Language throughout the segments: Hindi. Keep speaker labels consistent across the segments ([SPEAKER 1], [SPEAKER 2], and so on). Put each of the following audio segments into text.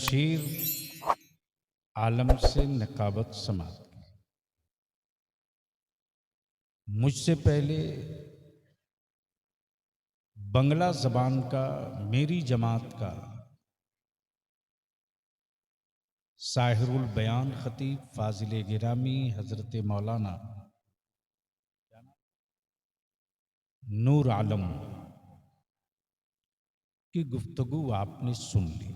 [SPEAKER 1] शमशीर आलम से नकाबत समाप्त की। मुझसे पहले बंगला जबान का मेरी जमात का साहिरुल बयान खतीब फाजिल गिरामी हजरत मौलाना नूर आलम की गुफ्तगू आपने सुन ली।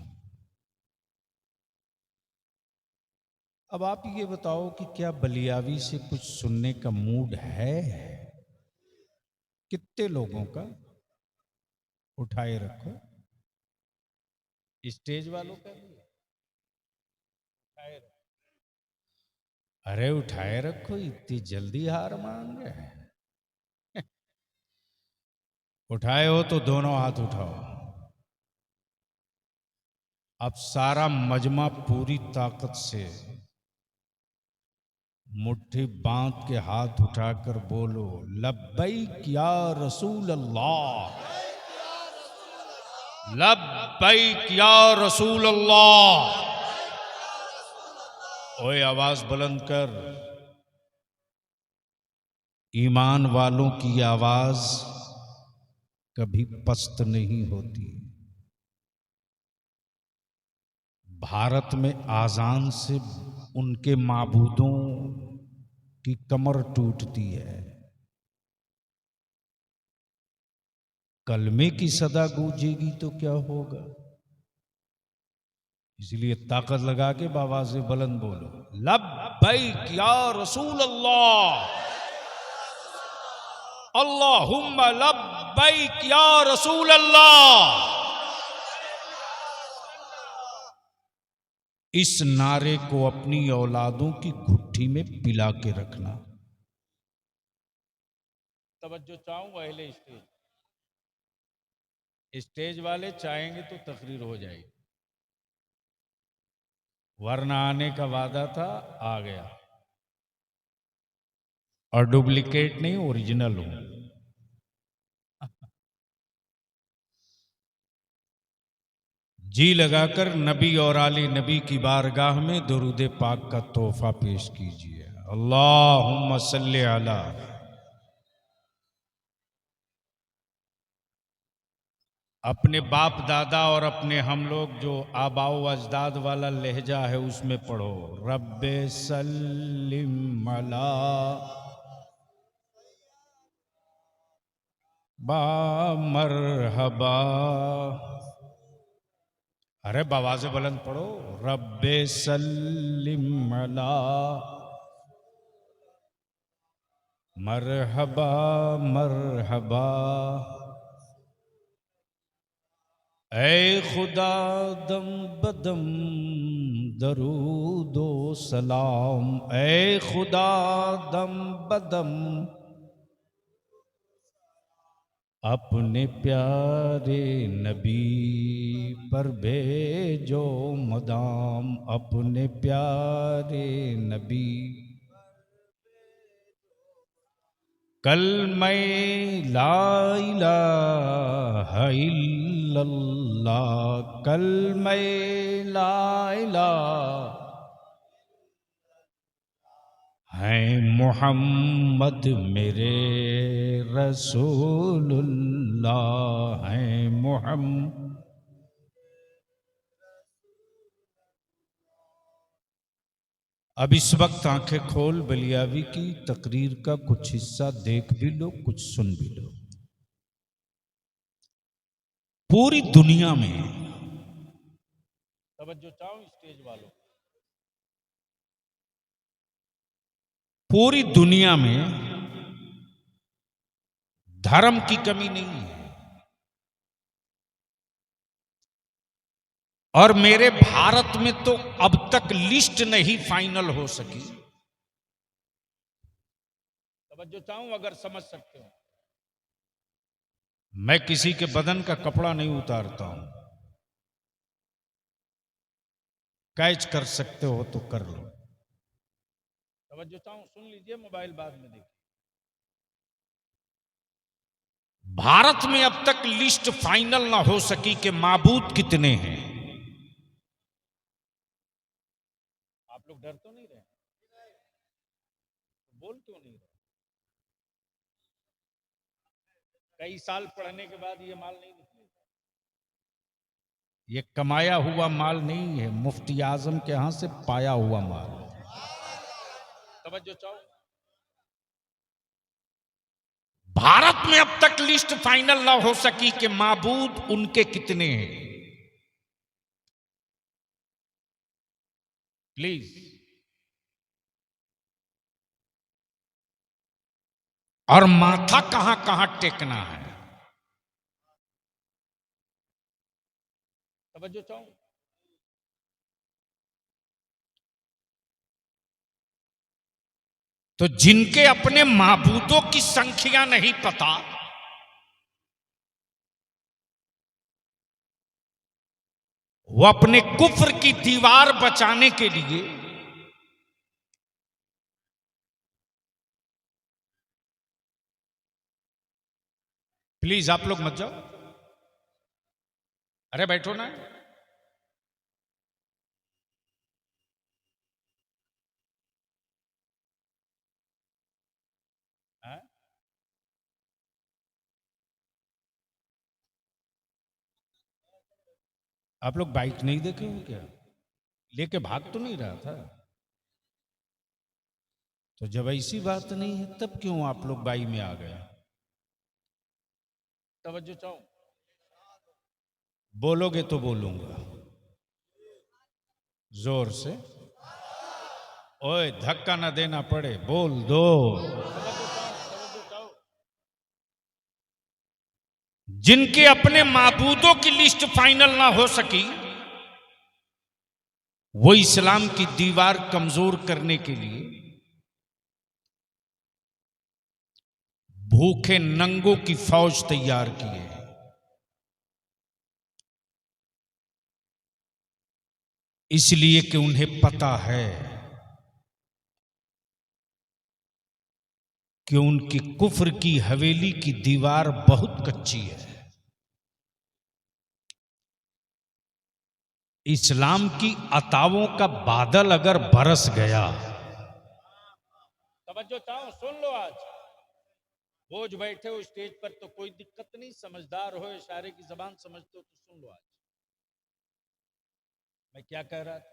[SPEAKER 1] अब आप ये बताओ कि क्या बलियावी से कुछ सुनने का मूड है? कितने लोगों का? उठाए रखो। स्टेज वालों का भी उठाए रखो। अरे उठाए रखो, इतनी जल्दी हार मान गए? उठाए हो तो दोनों हाथ उठाओ। अब सारा मजमा पूरी ताकत से मुट्ठी बांध के हाथ उठाकर बोलो, लब्बैक या रसूल अल्लाह, लब्बैक या रसूल अल्लाह। ओए आवाज बुलंद कर। ईमान वालों की आवाज कभी पस्त नहीं होती। भारत में आजान से उनके माबूदों की कमर टूटती है। कलमे की सदा गूंजेगी तो क्या होगा? इसलिए ताकत लगा के आवाज़ बुलंद बोलो, लब्बैक या रसूल अल्लाह, अल्लाहुम्मा लब्बैक या रसूल अल्लाह। इस नारे को अपनी औलादों की घुट्टी में पिला के रखना। तवज्जो चाहूंगा अहले स्टेज। स्टेज वाले चाहेंगे तो तकरीर हो जाएगी, वरना आने का वादा था, आ गया। और डुप्लीकेट नहीं, ओरिजिनल हूं। जी लगाकर नबी और आली नबी की बारगाह में दुरूद पाक का तोहफा पेश कीजिए। अल्लाहुम्मा सल्ली अला। अपने बाप दादा और अपने हम लोग जो आबाओ अजदाद वाला लहजा है उसमें पढ़ो, रब्बे सल्लिम अला बा मरहबा। अरे बाबा से बुलंद पढ़ो, रब्बे सल्लिम अला मरहबा मरहबा। ऐ खुदा दम बदम दरूदो सलाम, ऐ खुदा दम बदम अपने प्यारे नबी पर भेजो मदाम, अपने प्यारे नबी। कल मैं ला इलाहा इल्लल्लाह, कल मैं ला इलाहा है मोहम्मद मेरे रसूलुल्लाह, है मोहम्मद। अब इस वक्त आंखें खोल बलियावी की तकरीर का कुछ हिस्सा देख भी लो, कुछ सुन भी लो। पूरी दुनिया में, तवज्जो चाहो स्टेज वालों, पूरी दुनिया में धर्म की कमी नहीं है। और मेरे भारत में तो अब तक लिस्ट नहीं फाइनल हो सकी। तवज्जो चाहूं अगर समझ सकते हो। मैं किसी के बदन का कपड़ा नहीं उतारता हूं। कैच कर सकते हो तो कर लो। तवज्जो चाहूं, सुन लीजिए, मोबाइल बाद में देखिए। भारत में अब तक लिस्ट फाइनल ना हो सकी कि माबूद कितने हैं। लोग डर तो नहीं रहे? बोल क्यों नहीं रहे? कई साल पढ़ने के बाद ये माल नहीं निकलेगा। ये कमाया हुआ माल नहीं है, मुफ्ती आजम के यहां से पाया हुआ माल। तवज्जो चाहो। भारत में अब तक लिस्ट फाइनल ना हो सकी कि माबूद उनके कितने हैं। प्लीज, और माथा कहां कहां टेकना है। तवज्जो चाहो। तो जिनके अपने माबूदों की संख्या नहीं पता, वो अपने कुफ्र की दीवार बचाने के लिए प्लीज आप लोग मत जाओ, अरे बैठो ना। हाँ? आप लोग बाइक नहीं देखे हो क्या? लेके भाग तो नहीं रहा था? तो जब ऐसी बात नहीं है तब क्यों आप लोग बाई में आ गए? तवज्जो चाहो। बोलोगे तो बोलूंगा जोर से। ओए धक्का ना देना पड़े, बोल दो। जिनके अपने माबूदों की लिस्ट फाइनल ना हो सकी, वो इस्लाम की दीवार कमजोर करने के लिए भूखे नंगों की फौज तैयार किए। इसलिए कि उन्हें पता है कि उनकी कुफ्र की हवेली की दीवार बहुत कच्ची है। इस्लाम की अतावों का बादल अगर बरस गया, तवज्जो चाहो, सुन लो। आज बोझ बैठे हो स्टेज पर तो कोई दिक्कत नहीं, समझदार हो, इशारे की जबान समझते हो तो सुन लो। आज मैं क्या कह रहा था?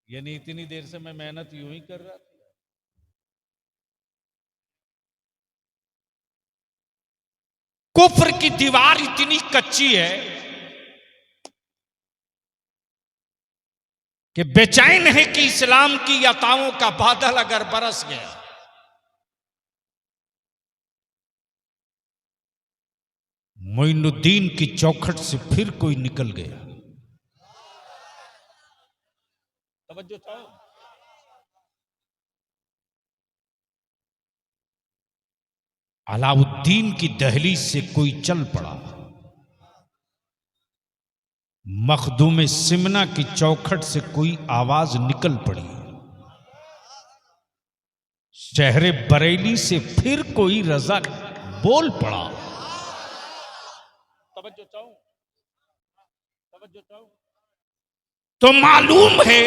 [SPEAKER 1] यानी इतनी देर से मैं मेहनत यूं ही कर रहा था। कुफ्र की दीवार इतनी कच्ची है कि बेचैन है कि इस्लाम की अताओं का बादल अगर बरस गया, मोइनुद्दीन की चौखट से फिर कोई निकल गया। तवज्जो चाहो। अलाउद्दीन की दहलीज से कोई चल पड़ा। मखदूम सिमना की चौखट से कोई आवाज निकल पड़ी। शहरे बरेली से फिर कोई रजा बोल पड़ा। तवज्जो चाहो, तवज्जो चाहो। तो मालूम है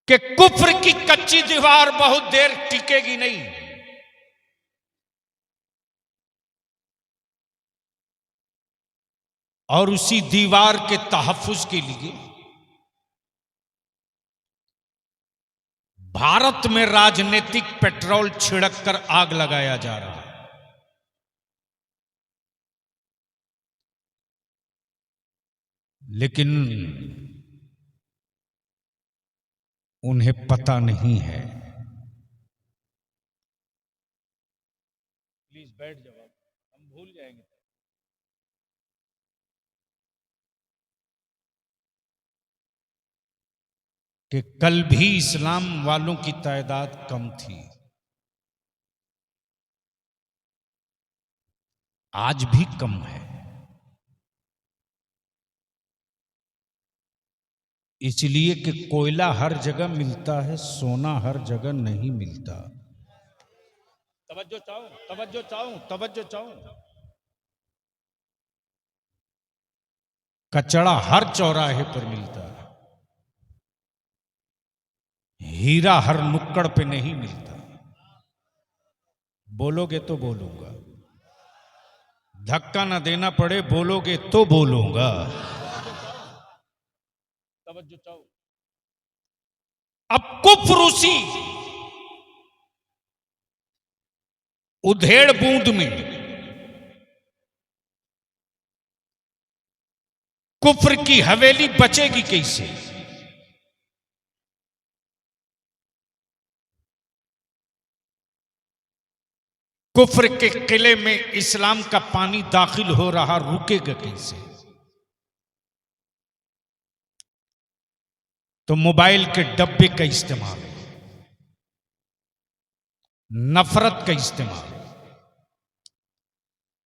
[SPEAKER 1] कि कुफ्र की कच्ची दीवार बहुत देर टिकेगी नहीं। और उसी दीवार के तहफ्फुज के लिए भारत में राजनीतिक पेट्रोल छिड़क कर आग लगाया जा रहा है। लेकिन उन्हें पता नहीं है। प्लीज बैठ जाओ, हम भूल जाएंगे कि कल भी इस्लाम वालों की तादाद कम थी, आज भी कम है। इसलिए कि कोयला हर जगह मिलता है, सोना हर जगह नहीं मिलता। तवज्जो चाहो, तवज्जो चाहो, तवज्जो चाहो। कचड़ा हर चौराहे पर मिलता है, हीरा हर नुक्कड़ पे नहीं मिलता। बोलोगे तो बोलूंगा, धक्का ना देना पड़े, बोलोगे तो बोलूंगा। तवज्जो चाहो। अब कुफ्र उसी उधेड़ बूंद में, कुफ्र की हवेली बचेगी कैसे? कुफ्र के किले में इस्लाम का पानी दाखिल हो रहा, रुकेगा कैसे? तो मोबाइल के डब्बे का इस्तेमाल, नफरत का इस्तेमाल,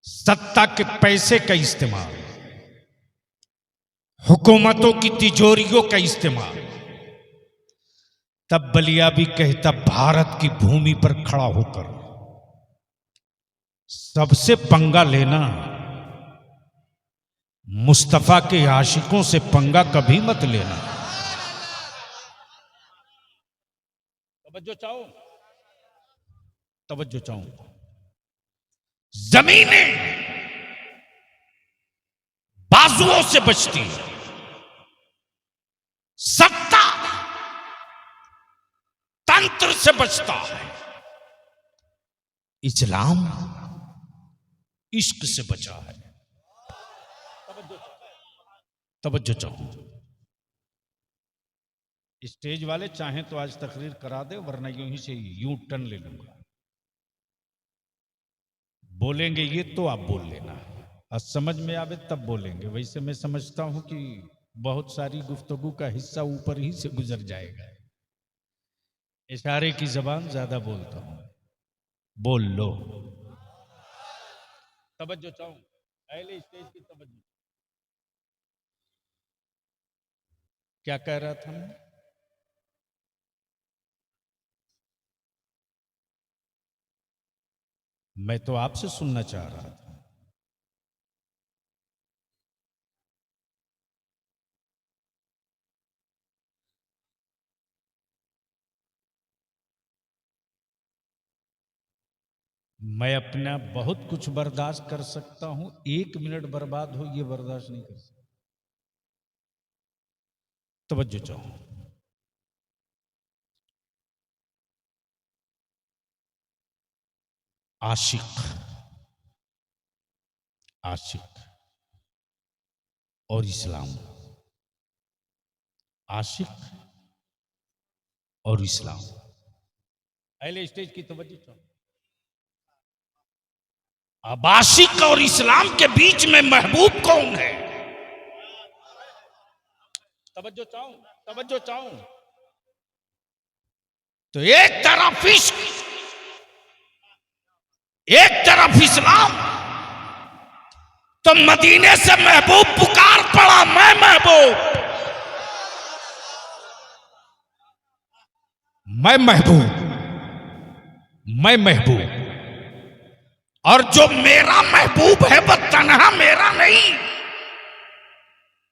[SPEAKER 1] सत्ता के पैसे का इस्तेमाल, हुकूमतों की तिजोरियों का इस्तेमाल, तब बलिया भी कहता भारत की भूमि पर खड़ा होकर सबसे पंगा लेना, मुस्तफा के आशिकों से पंगा कभी मत लेना। तवज्जो चाहो, तवज्जो चाहो। जमीनें बाजुओं से बचती है, सत्ता तंत्र से बचता है, इस्लाम इश्क से बचा है। तवज्जो चाहो। स्टेज वाले चाहें तो आज तकरीर करा दे, वरना यूं ही से यूं टर्न ले लूंगा। बोलेंगे ये तो आप बोल लेना, और समझ में आवे तब बोलेंगे। वैसे मैं समझता हूं कि बहुत सारी गुफ्तगू का हिस्सा ऊपर ही से गुजर जाएगा। इशारे की जबान ज्यादा बोलता हूं, बोल लो। तवज्जो चाहूं, पहले स्टेज की तवज्जो। क्या कह रहा था मैं? मैं तो आपसे सुनना चाह रहा था। मैं अपना बहुत कुछ बर्दाश्त कर सकता हूं, 1 मिनट बर्बाद हो ये बर्दाश्त नहीं कर सकता। तवज्जो चाहो। आशिक, आशिक और इस्लाम, आशिक और इस्लाम। पहले स्टेज की तवज्जो चाहो। अब आशिक और इस्लाम के बीच में महबूब कौन है? तवज्जो चाहूं, तवज्जो चाहूं। तो एक तरफ इश्क, एक तरफ इस्लाम, तो मदीने से महबूब पुकार पड़ा, मैं महबूब, मैं महबूब, मैं महबूब। और जो मेरा महबूब है वह तन्हा मेरा नहीं,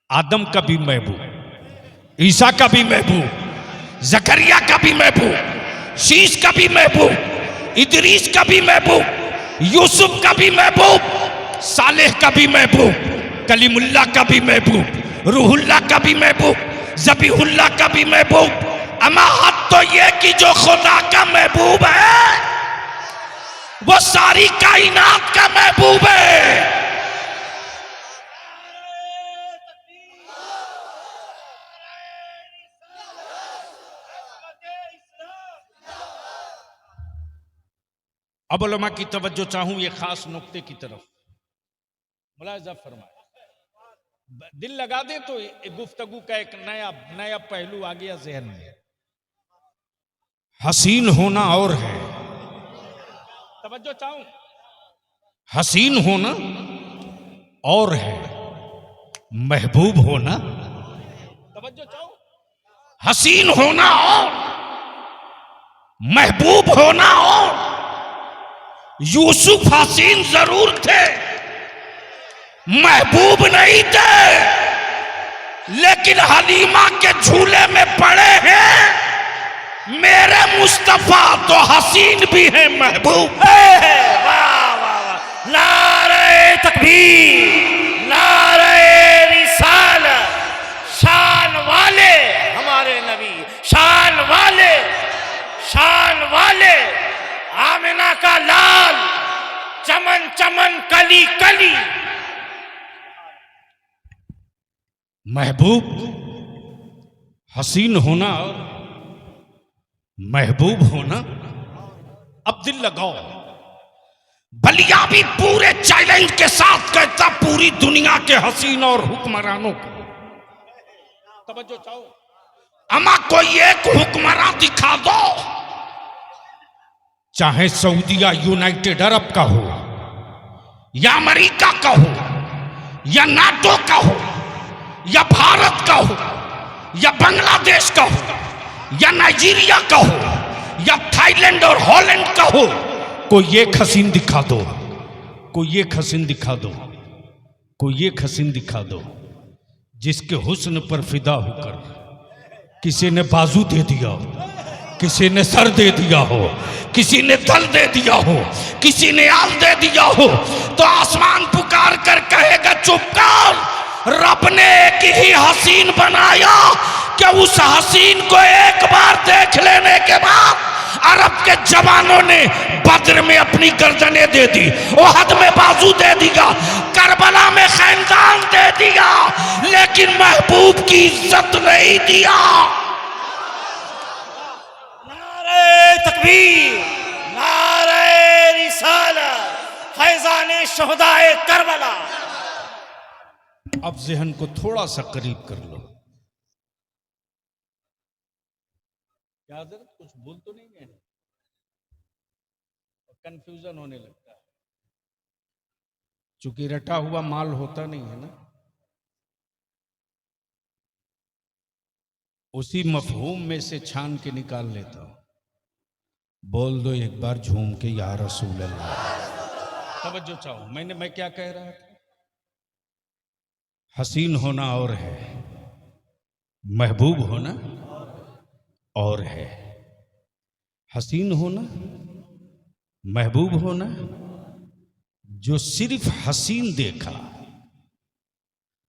[SPEAKER 1] आदम का भी महबूब, ईसा का भी महबूब, जकरिया का भी महबूब, शीश का भी महबूब, इदरीस का भी महबूब, यूसुफ का भी महबूब, सालेह का भी महबूब, कलीमुल्लाह का भी महबूब, रूहुल्लाह का भी महबूब, ज़बीहुल्लाह का भी महबूब। अमा हद तो ये कि जो खुदा का महबूब है वो सारी कायनात का महबूब है। अब उलमा की तवज्जो चाहूं ये खास नुक्ते की तरफ, मुलाहिजा फरमाए। दिल लगा दे तो गुफ्तगू का एक नया पहलू आ गया जहन में। हसीन होना और है, तवज्जो चाहूं, हसीन होना और है, महबूब होना, तवज्जो चाहूं, हसीन होना और महबूब होना और। यूसुफ हसीन जरूर थे, महबूब नहीं थे। लेकिन हलीमा के झूले में पड़े हैं मेरे मुस्तफा, तो हसीन भी है महबूब।
[SPEAKER 2] वाह वाह वाह, नारे तकबीर, नारे रिसालत। शान वाले हमारे नबी, शान वाले, शान वाले। आमिना का लाल, चमन चमन कली कली।
[SPEAKER 1] महबूब हसीन होना और महबूब होना, अब दिल लगाओ। बलिया भी पूरे चैलेंज के साथ कहता पूरी दुनिया के हसीन और हुक्मरानों को, तवज्जो चाहो, अमा कोई एक हुक्मरान दिखा दो, चाहे सऊदीया यूनाइटेड अरब का हो या अमेरिका का हो या नाटो का हो या भारत का हो या बांग्लादेश का हो या नाइजीरिया का हो या थाईलैंड और हॉलैंड का हो, कोई एक हसीन दिखा दो, कोई एक हसीन दिखा दो, कोई एक हसीन दिखा दो जिसके हुस्न पर फिदा होकर किसी ने बाजू दे दिया हो, किसी ने सर दे दिया हो, किसी ने दल दे दिया हो, किसी ने आल दे दिया हो, तो आसमान पुकार कर कहेगा चुप कर। रब ने एक ही हसीन बनाया कि उस हसीन को एक बार देख लेने के बाद अरब के जवानों ने बद्र में अपनी गर्दनें दे दी, ओहद में बाजू दे दिया, करबला में खैनदान दे दिया, लेकिन महबूब की इज्जत नहीं दिया।
[SPEAKER 2] नारे तकबीर, नारे रिसालत, फैजाने शहदाए करबला।
[SPEAKER 1] अब जहन को थोड़ा सा करीब कर लो। क्या हज़रत कुछ बोल तो नहीं है, कंफ्यूजन होने लगता है, चूंकि रटा हुआ माल होता नहीं है ना, उसी मफहूम में से छान के निकाल लेता हूं। बोल दो एक बार झूम के या रसूल अल्लाह। तवज्जो चाहो, मैं क्या कह रहा था? हसीन होना और है, महबूब होना और है। हसीन होना, महबूब होना, जो सिर्फ हसीन देखा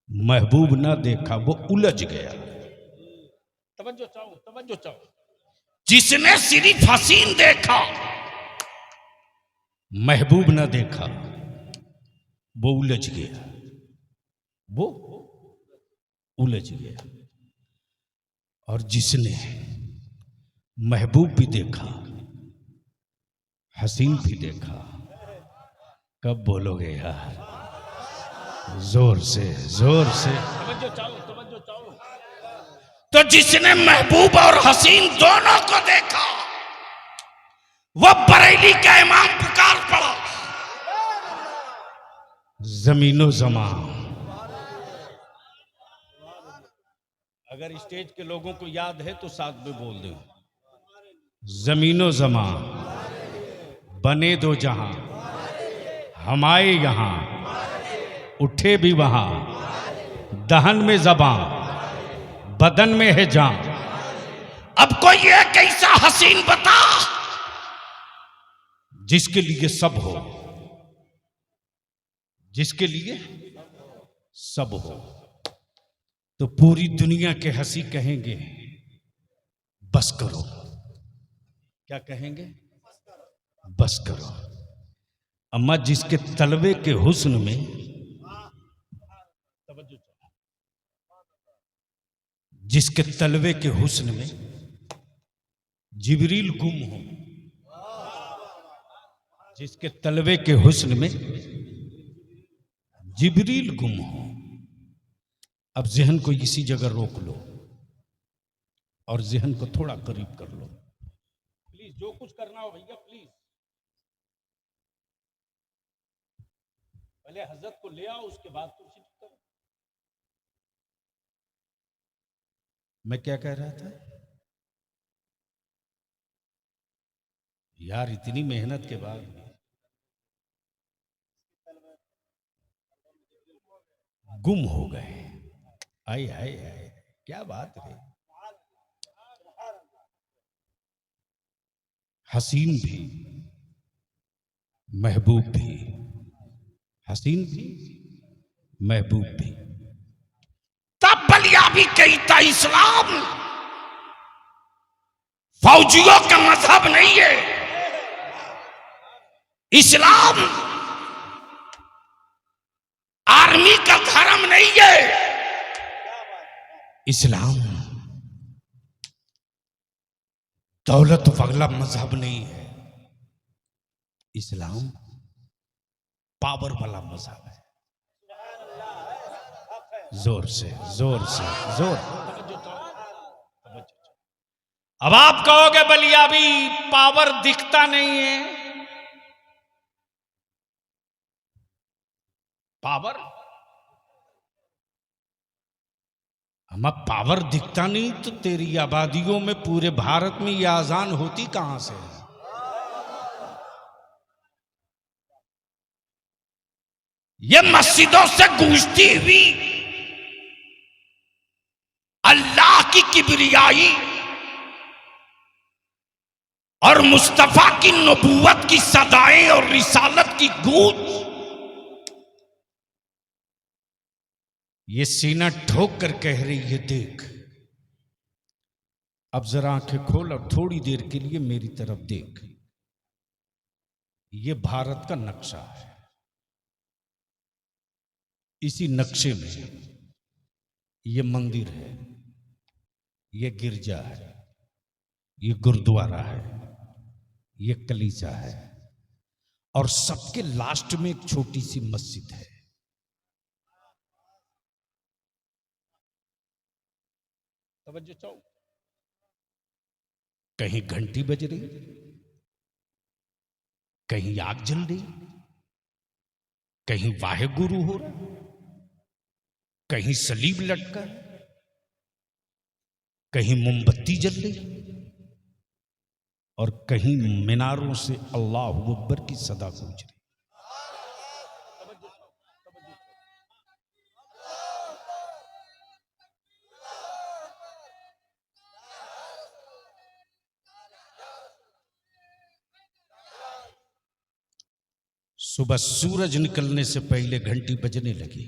[SPEAKER 1] महबूब ना देखा वो उलझ गया। तवज्जो चाहो, तवज्जो चाहो। जिसने सिर्फ हसीन देखा महबूब ना देखा वो उलझ गया, वो उलझ गया। और जिसने महबूब भी देखा हसीन भी देखा, कब बोलोगे यार? जोर से, जोर से तवज्जो चाहो, तवज्जो चाहो। तो जिसने महबूब और हसीन दोनों को देखा वह बरेली का इमाम पुकार पड़ा, जमीनो जमान। अगर स्टेज के लोगों को याद है तो साथ में बोल दो, जमीनो जमान बने दो जहां, हम आए यहां, उठे भी वहां, दहन में जबां, बदन में है जान। अब कोई एक ऐसा हसीन बता जिसके लिए सब हो, जिसके लिए सब हो। तो पूरी दुनिया के हंसी कहेंगे बस करो। क्या कहेंगे? बस करो। अम्मा जिसके तलवे के हुस्न में, जिसके तलवे के हुस्न में जिब्रील गुम हो, जिसके तलवे के हुस्न में जिब्रील गुम हो। अब जहन को इसी जगह रोक लो और जहन को थोड़ा करीब कर लो। प्लीज जो कुछ करना हो भैया प्लीज, पहले हजरत को ले आओ, उसके बाद कुछ करो। मैं क्या कह रहा था यार? इतनी मेहनत के बाद गुम हो गए। आए हाय हाय, क्या बात है। हसीन भी, महबूब भी, हसीन भी, महबूब भी। तब बलिया भी कहता इस्लाम फौजियों का मजहब नहीं है, इस्लाम आर्मी का धर्म नहीं है, इस्लाम दौलत वाला मजहब नहीं है, इस्लाम पावर वाला मजहब है। जोर से जोर से जोर। अब आप कहोगे बलिया भी पावर दिखता नहीं है, पावर हम पावर दिखता नहीं तो तेरी आबादियों में पूरे भारत में यह आजान होती कहां से? ये मस्जिदों से गूंजती हुई अल्लाह की किबरियाई और मुस्तफा की नबूवत की सदाएं और रिसालत की गूंज, ये सीना ठोक कर कह रही है देख। अब जरा आंखें खोल और थोड़ी देर के लिए मेरी तरफ देख। ये भारत का नक्शा है, इसी नक्शे में ये मंदिर है, ये गिरजा है, ये गुरुद्वारा है, ये कलीसा है, और सबके लास्ट में एक छोटी सी मस्जिद है। तवज्जो चाहो। कहीं घंटी बज रही, कहीं आग जल रही, कहीं वाहे गुरु हो रहा, कहीं सलीब लटका, कहीं मोमबत्ती जल रही, और कहीं मीनारों से अल्लाह अकबर की सदा गूंज रही। सुबह सूरज निकलने से पहले घंटी बजने लगी,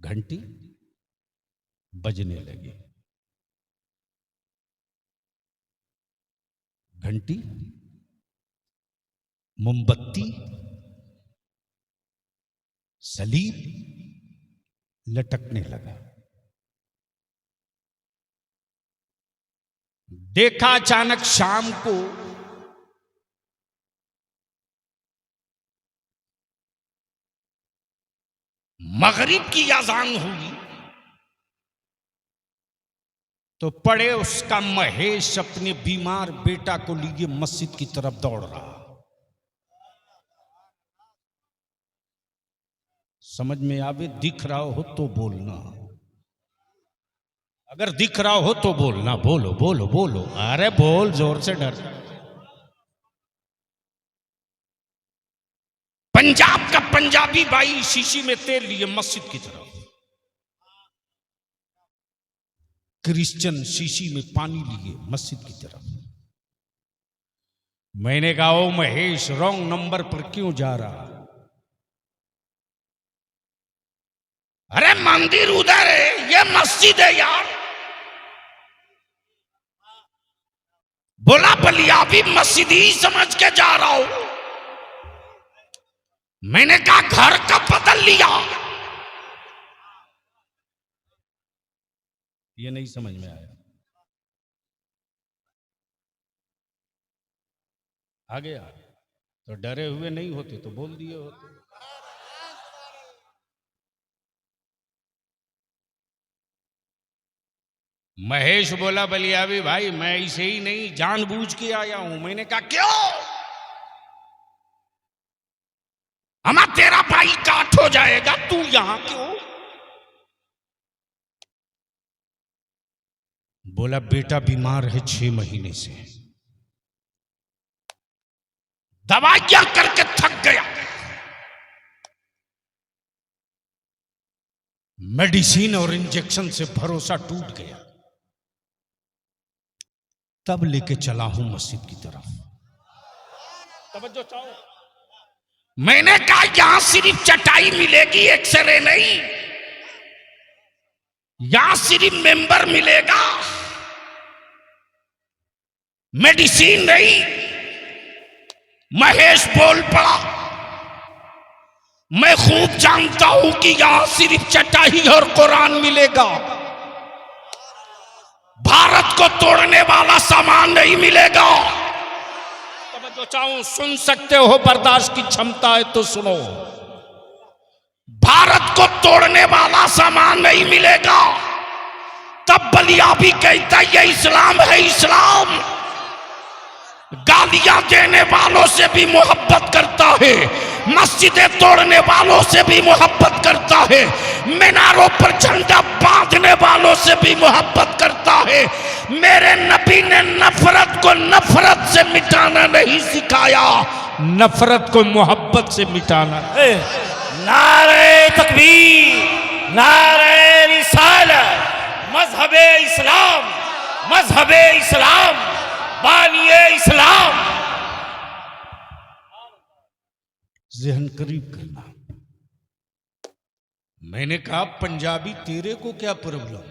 [SPEAKER 1] घंटी बजने लगी, घंटी, मोमबत्ती, सलीब लटकने लगा। देखा अचानक शाम को मगरिब की अजान हुई तो पड़े उसका महेश अपने बीमार बेटा को लिए मस्जिद की तरफ दौड़ रहा। समझ में आवे, दिख रहा हो तो बोलना, अगर दिख रहा हो तो बोलना, बोलो बोलो बोलो, अरे बोल जोर से, डर। पंजाब का पंजाबी भाई शीशी में तेल लिए मस्जिद की तरफ, क्रिश्चियन शीशी में पानी लिए मस्जिद की तरफ। मैंने कहा ओ महेश, रॉन्ग नंबर पर क्यों जा रहा? अरे मंदिर उधर है, ये मस्जिद है यार। बोला बलिया भी मस्जिद ही समझ के जा रहा हूं। मैंने कहा घर कब बदल लिया? ये नहीं समझ में आया। आ गया तो डरे हुए नहीं होते तो बोल दिए होते। महेश बोला बलियावी भाई मैं इसे ही नहीं जानबूझ के आया हूं। मैंने कहा क्यों? हमारा तेरा भाई काट हो जाएगा, तू यहां क्यों? बोला बेटा बीमार है 6 महीने से, दवाइयां करके थक गया, मेडिसिन और इंजेक्शन से भरोसा टूट गया। तब लेके चला हूं मस्जिद की तरफ। तवज्जो चाहो। मैंने कहा यहां सिर्फ चटाई मिलेगी, एक्सरे नहीं। यहां सिर्फ मेंबर मिलेगा, मेडिसिन नहीं। महेश बोल पड़ा, मैं खूब जानता हूं कि यहां सिर्फ चटाई और कुरान मिलेगा, भारत को तोड़ने वाला सामान नहीं मिलेगा। तो चाहूं सुन सकते हो, बर्दाश्त की क्षमता है तो सुनो। भारत को तोड़ने वाला सामान नहीं मिलेगा। तब बलिया भी कहता ये इस्लाम है, इस्लाम। गालियां देने वालों से भी मोहब्बत करता है, मस्जिदें तोड़ने वालों से भी मोहब्बत करता है, मीनारों पर झंडा बांधने वालों से भी मोहब्बत करता है। मेरे नबी ने नफरत को नफरत से मिटाना नहीं सिखाया, नफरत को मोहब्बत से मिटाना।
[SPEAKER 2] नारे तकबीर, नारे रिसालत, मजहबे इस्लाम, मजहबे इस्लाम, बानिए इस्लाम।
[SPEAKER 1] जहन करीब करना। मैंने कहा पंजाबी तेरे को क्या प्रॉब्लम,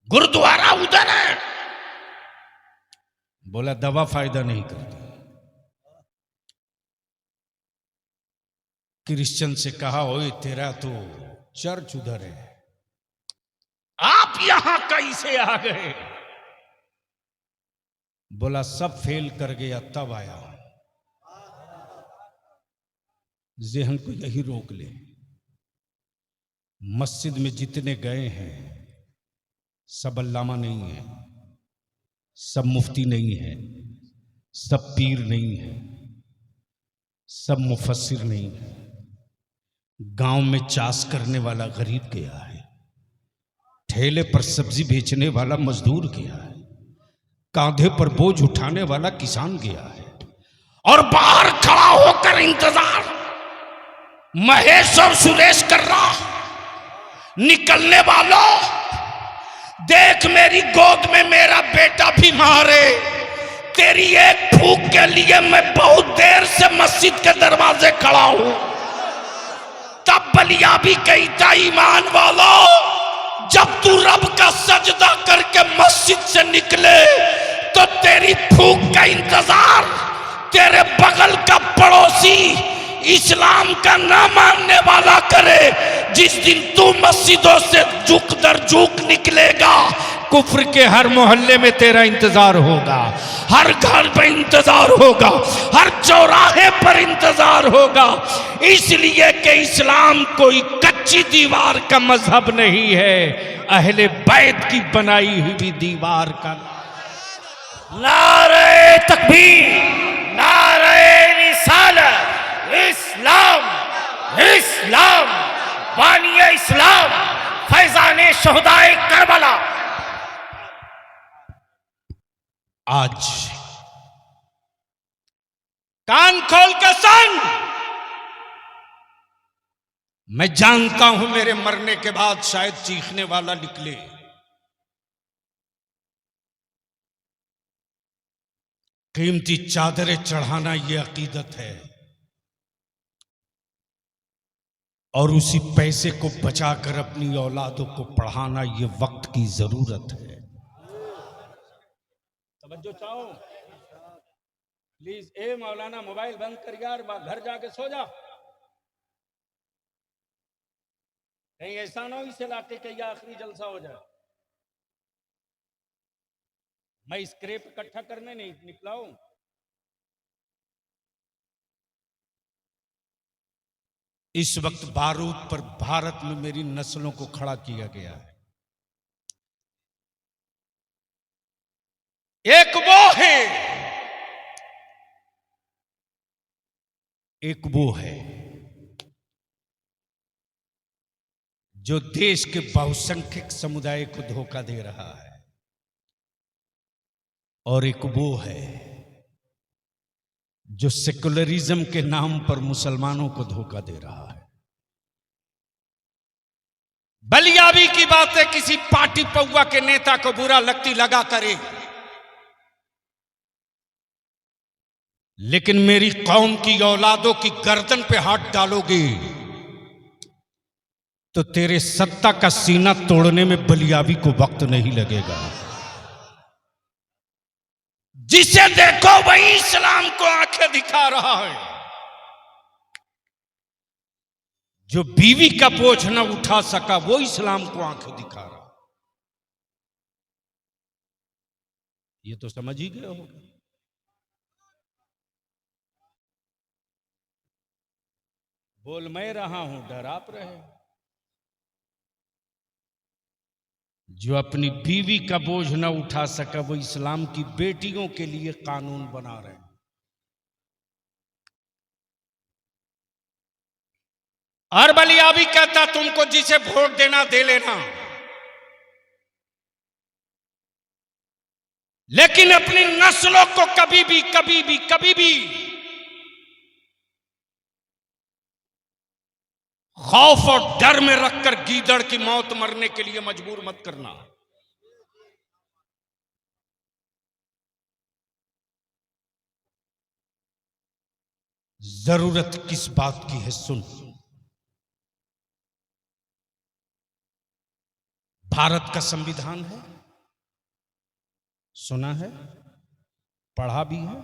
[SPEAKER 1] गुरुद्वारा उधर है। बोला दवा फायदा नहीं करती। क्रिश्चियन से कहा ओए तेरा तो चर्च उधर है, आप यहां कैसे आ गए। बोला सब फेल कर गया तब आया। जहन को यही रोक ले। मस्जिद में जितने गए हैं सब अल्लामा नहीं है, सब मुफ्ती नहीं है, सब पीर नहीं है, सब मुफस्सिर नहीं है। गांव में चास करने वाला गरीब गया है, ठेले पर सब्जी बेचने वाला मजदूर गया है, कांधे पर बोझ उठाने वाला किसान गया है। और बाहर खड़ा होकर इंतजार महेश और सुरेश कर रहा, निकलने वालों देख मेरी गोद में मेरा बेटा बीमार है। तेरी एक फूंक के लिए मैं बहुत देर से मस्जिद के दरवाजे खड़ा हूं। तब बलिया भी कहता ईमान वालों, जब तू रब का सजदा करके मस्जिद से निकले तो तेरी फूंक का इंतजार तेरे बगल का पड़ोसी इस्लाम का ना मानने वाला करे। जिस दिन तू मस्जिदों से झुक दर झुक निकलेगा, कुफ्र के हर मोहल्ले में तेरा इंतजार होगा, हर घर पर इंतजार होगा, हर चौराहे पर इंतजार होगा। इसलिए कि इस्लाम कोई कच्ची दीवार का मजहब नहीं है, अहले बैत की बनाई हुई दीवार का।
[SPEAKER 2] नारे तकबीर, नारे रिसालत, इस्लाम, इस्लाम, बानिए इस्लाम, फैजाने शहदाए करबला।
[SPEAKER 1] आज कान खोल के सुन, मैं जानता हूं मेरे मरने के बाद शायद चीखने वाला निकले। कीमती चादरें चढ़ाना यह अकीदत है, और उसी पैसे को बचाकर अपनी औलादों को पढ़ाना यह वक्त की जरूरत है। तवज्जो चाहो प्लीज। ए मौलाना मोबाइल बंद कर यार, घर जाके सो जा। कहीं ऐसा ना हो इस इलाके का यह आखिरी जलसा हो जाए। मैं स्क्रैप इकट्ठा करने नहीं निकला हूं। इस वक्त बारूद पर भारत में मेरी नस्लों को खड़ा किया गया है। एक वो है, एक वो है जो देश के बहुसंख्यक समुदाय को धोखा दे रहा है, और एक वो है जो सेकुलरिज्म के नाम पर मुसलमानों को धोखा दे रहा है। बलियाबी की बातें किसी पार्टी पौवा के नेता को बुरा लगती लगा करे, लेकिन मेरी कौम की औलादों की गर्दन पे हाथ डालोगे तो तेरे सत्ता का सीना तोड़ने में बलियाबी को वक्त नहीं लगेगा। जिसे देखो वही इस्लाम को आंखें दिखा रहा है। जो बीवी का बोझ न उठा सका वो इस्लाम को आंखें दिखा रहा। ये तो समझ ही गए होंगे। बोल मैं रहा हूं, डर आप रहे। जो अपनी बीवी का बोझ न उठा सका वो इस्लाम की बेटियों के लिए कानून बना रहे हैं। और बलियाबी कहता तुमको जिसे वोट देना दे लेना, लेकिन अपनी नस्लों को कभी भी खौफ और डर में रखकर गीदड़ की मौत मरने के लिए मजबूर मत करना। जरूरत किस बात की है सुन। भारत का संविधान है, सुना है, पढ़ा भी है।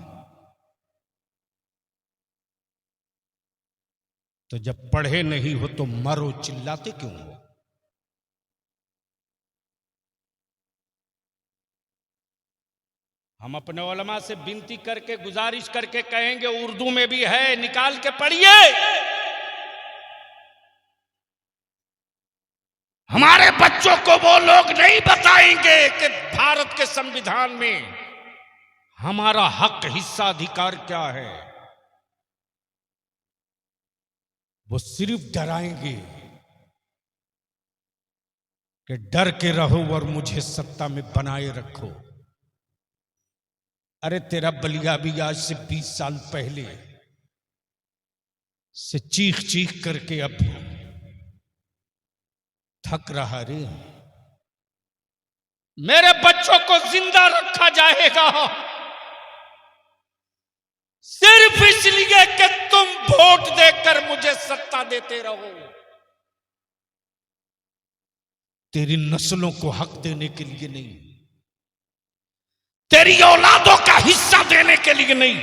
[SPEAKER 1] तो जब पढ़े नहीं हो तो मरो, चिल्लाते क्यों हो? हम अपने उलमा से विनती करके गुजारिश करके कहेंगे, उर्दू में भी है, निकाल के पढ़िए। हमारे बच्चों को वो लोग नहीं बताएंगे कि भारत के संविधान में हमारा हक, हिस्सा, अधिकार क्या है। वो सिर्फ डराएंगे कि डर के रहो और मुझे सत्ता में बनाए रखो। अरे तेरा बलियाबी आज से 20 साल पहले से चीख चीख करके अब थक रहा रे। मेरे बच्चों को जिंदा रखा जाएगा सिर्फ इसलिए कि तुम वोट देकर मुझे सत्ता देते रहो। तेरी नस्लों को हक देने के लिए नहीं, तेरी औलादों का हिस्सा देने के लिए नहीं,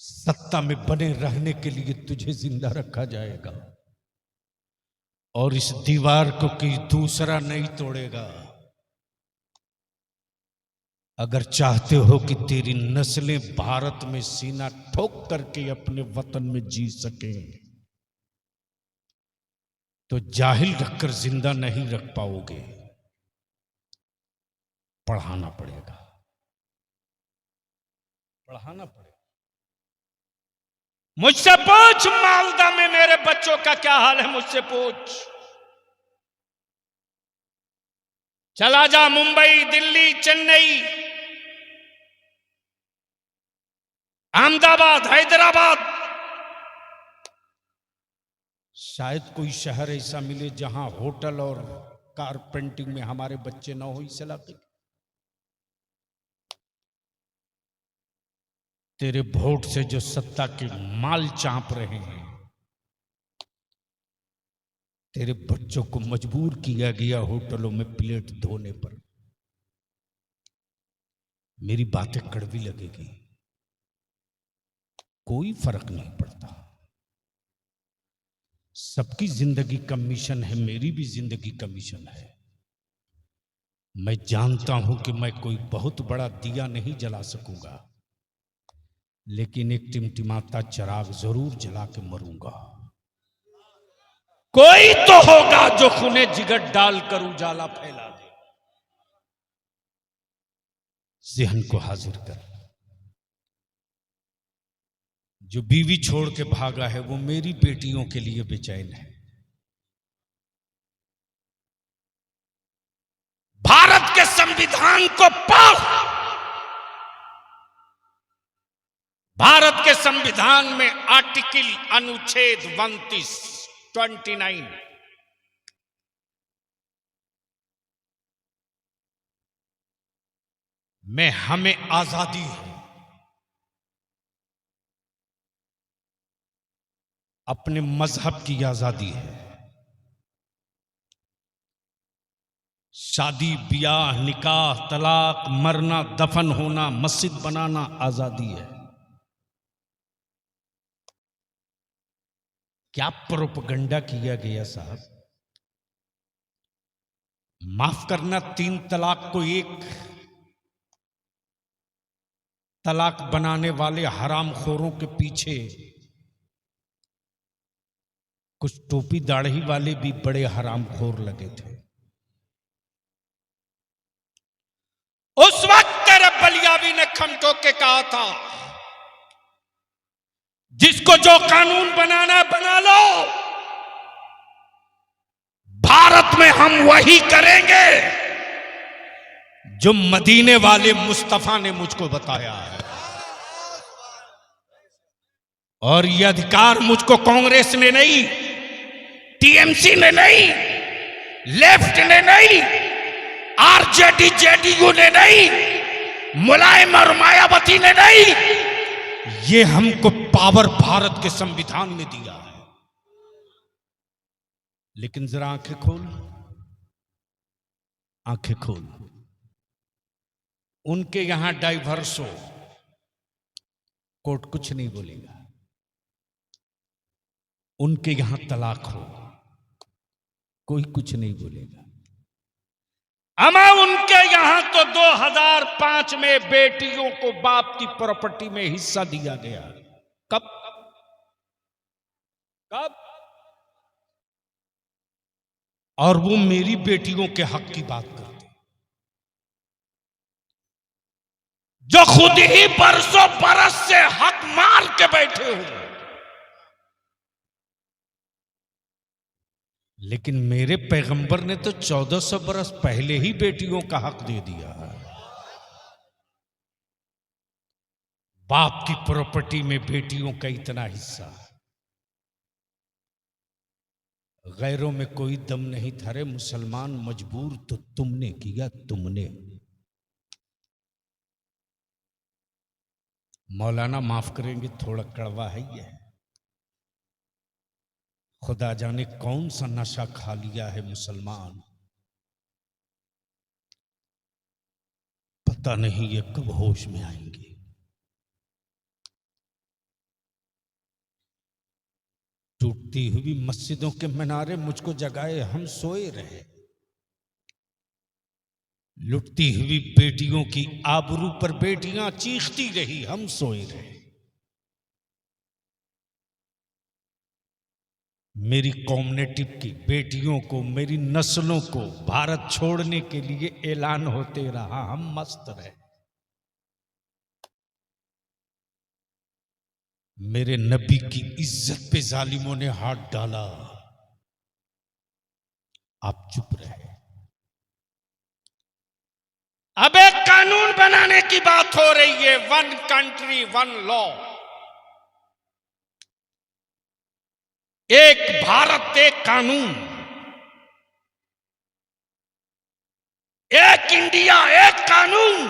[SPEAKER 1] सत्ता में बने रहने के लिए तुझे जिंदा रखा जाएगा। और इस दीवार को कोई दूसरा नहीं तोड़ेगा। अगर चाहते हो कि तेरी नस्लें भारत में सीना ठोक करके अपने वतन में जी सकें, तो जाहिल रखकर जिंदा नहीं रख पाओगे, पढ़ाना पड़ेगा, पढ़ाना पड़ेगा। मुझसे पूछ मालदा में मेरे बच्चों का क्या हाल है, मुझसे पूछ। चला जा मुंबई, दिल्ली, चेन्नई, अहमदाबाद, हैदराबाद, शायद कोई शहर ऐसा मिले जहां होटल और कारपेंटिंग में हमारे बच्चे ना हो इस इलाके। तेरे वोट से जो सत्ता के माल चाप रहे हैं, तेरे बच्चों को मजबूर किया गया होटलों में प्लेट धोने पर। मेरी बातें कड़वी लगेगी, कोई फर्क नहीं पड़ता। सबकी जिंदगी का मिशन है, मेरी भी जिंदगी का मिशन है। मैं जानता हूं कि मैं कोई बहुत बड़ा दिया नहीं जला सकूंगा, लेकिन एक टिमटिमाता चिराग जरूर जला के मरूंगा। कोई तो होगा जो खूने जिगर डालकर उजाला फैला दे। ज़हन को हाजिर कर। जो बीवी छोड़ के भागा है वो मेरी बेटियों के लिए बेचैन है। भारत के संविधान को पढ़। भारत के संविधान में आर्टिकल अनुच्छेद 29 में हमें आजादी है, अपने मजहब की आजादी है। शादी ब्याह निकाह तलाक मरना दफन होना मस्जिद बनाना आजादी है। क्या प्रोपगंडा किया गया साहब। माफ करना, 3 तलाक को 1 तलाक बनाने वाले हरामखोरों के पीछे कुछ टोपी दाढ़ी वाले भी बड़े हरामखोर लगे थे। उस वक्त तेरे बलियावी ने खमटो के कहा था, जिसको जो कानून बनाना बना लो, भारत में हम वही करेंगे जो मदीने वाले मुस्तफा ने मुझको बताया है। और यह अधिकार मुझको कांग्रेस ने नहीं, टीएमसी ने नहीं, लेफ्ट ने नहीं, आरजेडी जेडीयू ने नहीं, मुलायम और मायावती ने नहीं, ये हमको पावर भारत के संविधान ने दिया है। लेकिन जरा आंखें खोल, आंखें खोल। उनके यहां डाइवर्स हो, कोर्ट कुछ नहीं बोलेगा। उनके यहां तलाक हो, कोई कुछ नहीं बोलेगा। अमा उनके यहां तो 2005 में बेटियों को बाप की प्रॉपर्टी में हिस्सा दिया गया। कब कब? और वो मेरी बेटियों के हक की बात करते, जो खुद ही बरसों बरस से हक मार के बैठे हो। लेकिन मेरे पैगंबर ने तो 1400 बरस पहले ही बेटियों का हक दे दिया है। बाप की प्रॉपर्टी में बेटियों का इतना हिस्सा। गैरों में कोई दम नहीं था रे मुसलमान, मजबूर तो तुमने किया, तुमने। मौलाना माफ करेंगे, थोड़ा कड़वा है ये। खुदा जाने कौन सा नशा खा लिया है मुसलमान, पता नहीं ये कब होश में आएंगे। टूटती हुई मस्जिदों के मीनारे मुझको जगाए, हम सोए रहे। लुटती हुई बेटियों की आबरू पर बेटियां चीखती रही, हम सोए रहे। मेरी कम्युनिटी की बेटियों को, मेरी नस्लों को भारत छोड़ने के लिए ऐलान होते रहा, हम मस्त रहे। मेरे नबी की इज्जत पे जालिमों ने हाथ डाला, आप चुप रहे। अब एक कानून बनाने की बात हो रही है, 1 कंट्री 1 लॉ, एक भारत एक कानून, एक इंडिया एक कानून।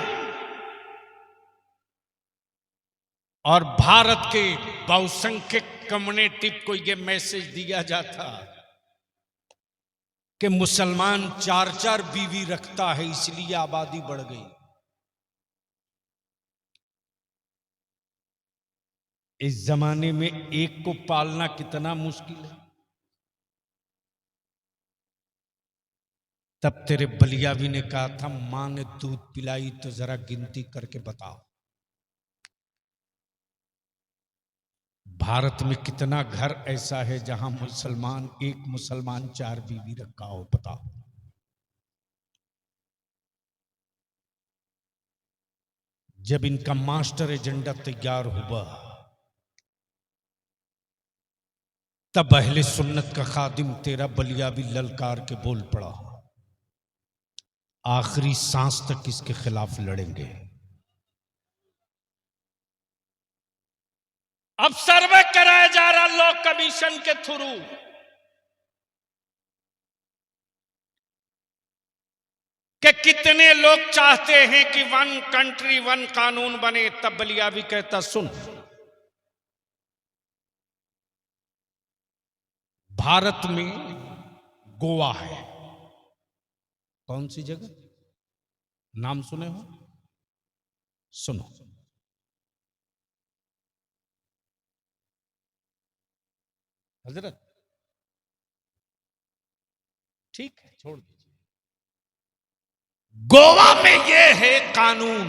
[SPEAKER 1] और भारत के बहुसंख्यक कम्युनिटी को यह मैसेज दिया जाता कि मुसलमान 4-4 बीवी रखता है, इसलिए आबादी बढ़ गई। इस जमाने में एक को पालना कितना मुश्किल है। तब तेरे बलियावी ने कहा था, मां ने दूध पिलाई तो जरा गिनती करके बताओ, भारत में कितना घर ऐसा है जहां एक मुसलमान 4 बीवी रखा हो, बताओ। जब इनका मास्टर एजेंडा तैयार हुआ, तब अहले सुन्नत का खादिम तेरा बलियावी ललकार के बोल पड़ा, आखिरी सांस तक इसके खिलाफ लड़ेंगे। अब सर्वे कराया जा रहा लॉ कमीशन के थ्रू, कि कितने लोग चाहते हैं कि वन कंट्री वन कानून बने, तब बलिया भी कहता सुन, भारत में गोवा है। कौन सी जगह? नाम सुने हो? सुनो, हजरत, ठीक है छोड़ दीजिए। गोवा में यह है कानून,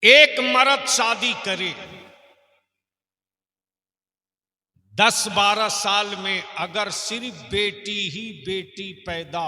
[SPEAKER 1] एक मर्द शादी करे 10-12 साल में अगर सिर्फ बेटी ही बेटी पैदा